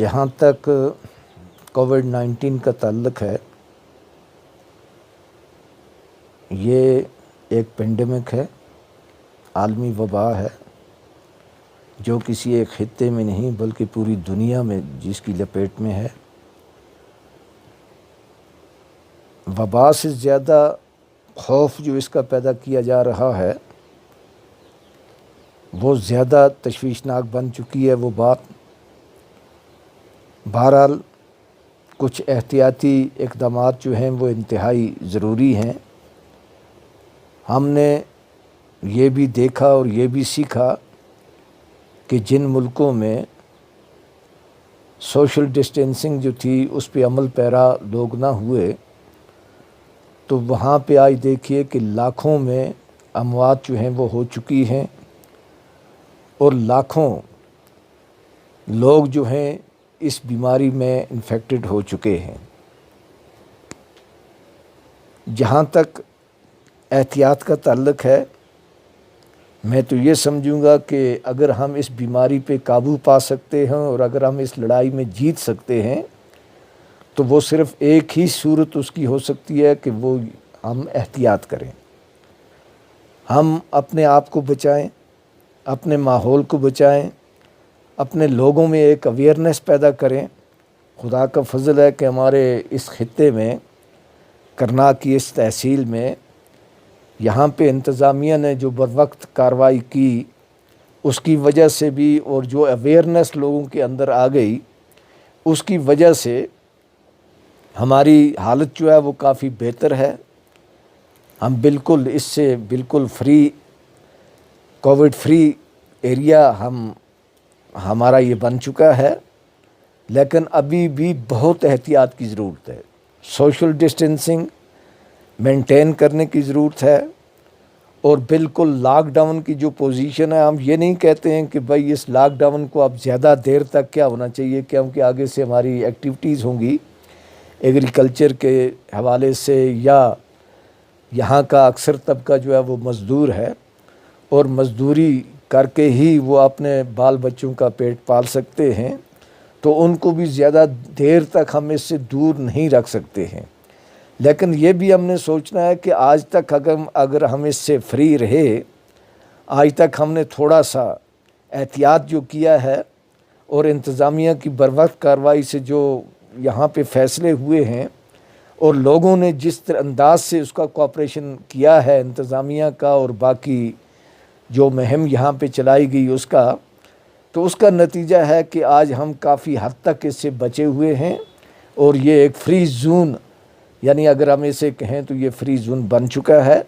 जहाँ तक कोविड-19 का ताल्लुक़ है, ये एक पेंडेमिक है, आलमी वबा है, जो किसी एक खित्ते में नहीं बल्कि पूरी दुनिया में जिसकी लपेट में है। वबा से ज़्यादा खौफ जो इसका पैदा किया जा रहा है वो ज़्यादा तशवीशनाक बन चुकी है वो बात। बहरहाल कुछ एहतियाती इक़दामात जो हैं वो इंतहाई ज़रूरी हैं। हमने ये भी देखा और ये भी सीखा कि जिन मुल्कों में सोशल डिस्टेंसिंग जो थी उस पे अमल पैरा लोग ना हुए, तो वहाँ पे आज देखिए कि लाखों में अमवात जो हैं वो हो चुकी हैं और लाखों लोग जो हैं इस बीमारी में इन्फेक्टेड हो चुके हैं। जहाँ तक एहतियात का ताल्लुक़ है, मैं तो ये समझूंगा कि अगर हम इस बीमारी पे काबू पा सकते हैं और अगर हम इस लड़ाई में जीत सकते हैं तो वो सिर्फ़ एक ही सूरत उसकी हो सकती है कि वो हम एहतियात करें, हम अपने आप को बचाएं, अपने माहौल को बचाएं, अपने लोगों में एक अवेयरनेस पैदा करें। खुदा का फजल है कि हमारे इस खित्ते में करनाल की इस तहसील में यहाँ पे इंतज़ामिया ने जो बरवक्त कार्रवाई की उसकी वजह से भी और जो अवेयरनेस लोगों के अंदर आ गई उसकी वजह से हमारी हालत जो है वो काफ़ी बेहतर है। हम बिल्कुल इससे बिल्कुल कोविड फ्री एरिया हमारा ये बन चुका है, लेकिन अभी भी बहुत एहतियात की ज़रूरत है। सोशल डिस्टेंसिंग मेंटेन करने की ज़रूरत है और बिल्कुल लॉकडाउन की जो पोजीशन है, हम ये नहीं कहते हैं कि भाई इस लॉकडाउन को अब ज़्यादा देर तक क्या होना चाहिए, क्योंकि आगे से हमारी एक्टिविटीज़ होंगी एग्रीकल्चर के हवाले से, या यहाँ का अक्सर तबका जो है वो मज़दूर है और मज़दूरी करके ही वो अपने बाल बच्चों का पेट पाल सकते हैं, तो उनको भी ज़्यादा देर तक हम इससे दूर नहीं रख सकते हैं। लेकिन ये भी हमने सोचना है कि आज तक अगर हम इससे फ्री रहे, आज तक हमने थोड़ा सा एहतियात जो किया है और इंतज़ामिया की बरवक्त कार्रवाई से जो यहाँ पे फ़ैसले हुए हैं और लोगों ने जिस अंदाज से उसका कोऑपरेशन किया है इंतज़ामिया का और बाकी जो मुहिम यहाँ पे चलाई गई उसका, तो उसका नतीजा है कि आज हम काफ़ी हद तक इससे बचे हुए हैं और ये एक फ्री जोन, यानी अगर हम इसे कहें तो ये फ्री जोन बन चुका है।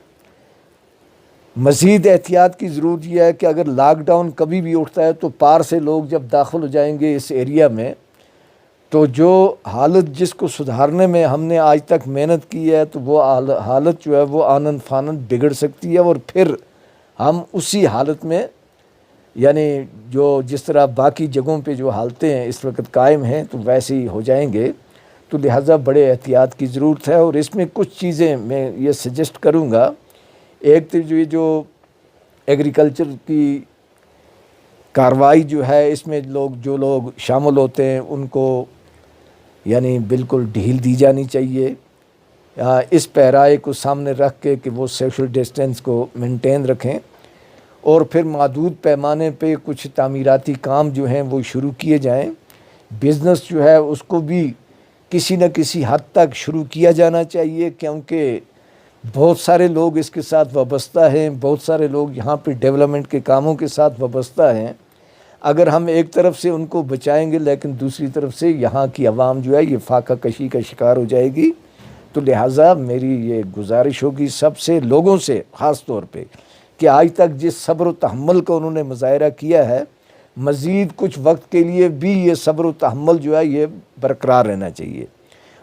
मज़ीद एहतियात की ज़रूरत यह है कि अगर लॉकडाउन कभी भी उठता है तो पार से लोग जब दाखिल हो जाएंगे इस एरिया में, तो जो हालत जिसको सुधारने में हमने आज तक मेहनत की है तो वो हालत जो है वो आनन फानन बिगड़ सकती है और फिर हम उसी हालत में, यानी जो जिस तरह बाकी जगहों पे जो हालतें हैं इस वक्त कायम हैं तो वैसे ही हो जाएंगे। तो लिहाजा बड़े एहतियात की ज़रूरत है और इसमें कुछ चीज़ें मैं ये सजेस्ट करूँगा। एक तो जो एग्रीकल्चर की कार्रवाई जो है इसमें जो लोग शामिल होते हैं उनको यानी बिल्कुल ढील दी जानी चाहिए। इस पैराए को सामने रख के कि वो सोशल डिस्टेंस को मेंटेन रखें और फिर महदूद पैमाने पे कुछ तामीराती काम जो हैं वो शुरू किए जाएं। बिज़नेस जो है उसको भी किसी न किसी हद तक शुरू किया जाना चाहिए, क्योंकि बहुत सारे लोग इसके साथ वाबस्ता हैं, बहुत सारे लोग यहाँ पे डेवलपमेंट के कामों के साथ वाबस्ता हैं। अगर हम एक तरफ से उनको बचाएंगे लेकिन दूसरी तरफ से यहाँ की आवाम जो है ये फाका कशी का शिकार हो जाएगी। तो लिहाजा मेरी ये गुजारिश होगी सबसे लोगों से ख़ास तौर पे कि आज तक जिस सब्र व तहम्मुल का उन्होंने मुज़ाहिरा किया है, मज़ीद कुछ वक्त के लिए भी ये सब्र व तहम्मुल जो है ये बरकरार रहना चाहिए।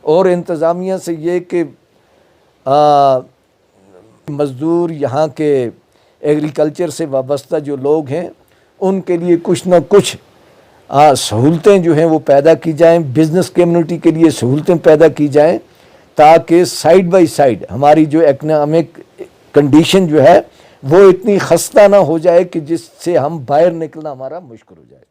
और इंतज़ामिया से ये कि मज़दूर यहाँ के एग्रीकल्चर से वाबस्ता जो लोग हैं उनके लिए कुछ ना कुछ सहूलतें जो हैं वो पैदा की जाएं, बिज़नेस कम्युनिटी के लिए सहूलतें पैदा की जाएं, ताकि साइड बाय साइड हमारी जो इकनॉमिक कंडीशन जो है वो इतनी खस्ता ना हो जाए कि जिससे हम बाहर निकलना हमारा मुश्किल हो जाए।